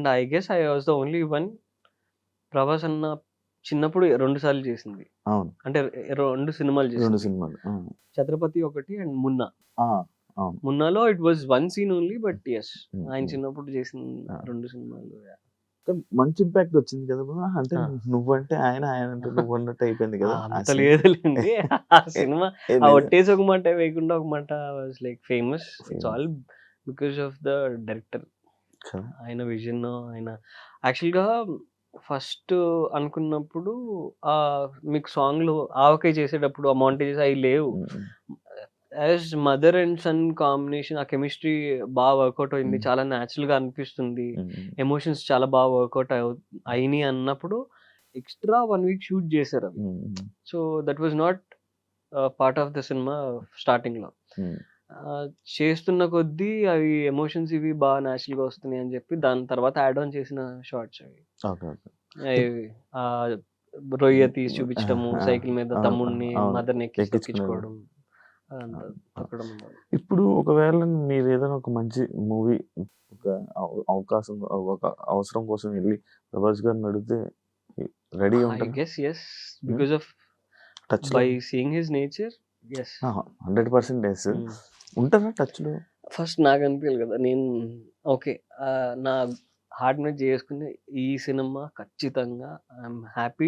And I guess I was the only one Prabhas అన్న చిన్నప్పుడు 2 సార్లు చేసింది. అవును. అంటే 2 సినిమాలు 2 చేసింది. సినిమాలు. 'ఛత్రపతి' ఒకటి అండ్ 'మున్నా'. ఆ! అవును. 'మున్నా'లో it was 1 scene only but yes. Hmm. ఆయన హ్మ్. చిన్నప్పుడు చేసిన ఆ! 2 సినిమాలు. కానీ మంచి ఇంపాక్ట్ వచ్చింది కదా బ్రో! అంటే ఆ! నువ్వంటే ఆయన, ఆయనంటే నువ్వన్నట్టు అయిపోయింది కదా! ఆ అంత సీన్. లేదులెండి. ఆ సినిమా ఆ నిజం. ఒట్టేసి ఒక మాట వేయకుండా ఒక మాట was like famous. It's all because of the director. కదా! ఆయన విజన్ ఆయన యాక్చువల్‌గా ఫస్ట్ అనుకున్నప్పుడు మీకు సాంగ్‌లు 'ఆవకాయ' చేసేటప్పుడు ఆ మౌంటేజెస్ అయి లేవు. హ్మ్. As mother and son combination ఆ కెమిస్ట్రీ వర్కౌట్ అయింది. హ్మ్. చాలా నేచురల్‌గా అనిపిస్తుంది. హ్మ్. ఎమోషన్స్ చాలా వర్కౌట్ అయినియి అన్నప్పుడు ఎక్స్‌ట్రా 1 వీక్ షూట్ చేశారవి. Hmm. So, that was not part of the cinema స్టార్టింగ్‌లో. హ్మ్. చేస్తున్న కొద్దీ అవి ఎమోషన్స్ ఇవి నేచురల్‌గా వస్తున్నాయి అని చెప్పి దాని తర్వాత యాడ్ ఆన్ చేసిన షార్ట్స్ అవి. ఓకే. ఓకే. అవి ఆహ్, రొయ్య తీసి ఆ! చూపించడము, ఆ! సైకిల్ మీద అవును. తమ్ముడిని, అవును. మదర్‌ని ఎక్కించుకునేది. తొక్కించుకోవడం అదంతా ఆ! తొక్కడం. ఇప్పుడు ఒకవేళ మీరేదైనా ఒక మంచి మూవీ ఒక అవకాశం ఒక అవసరం కోసం వెళ్లి 'ప్రభాస్' గారిని అడిగితే రెడీ ఐ ఉంటారా? Guess yes. హ్మ్. బికాస్ ఆఫ్ టచ్‌లో by seeing his nature yes. 100% yes. హ్మ్. ఉంటారా టచ్‌లో? ఫస్ట్ నాకనిపియాలి కదా! నేను ఓకే. నా హార్ట్ మీద చేసుకుని ఈ సినిమా ఖచ్చితంగా ఐ యామ్ హ్యాపీ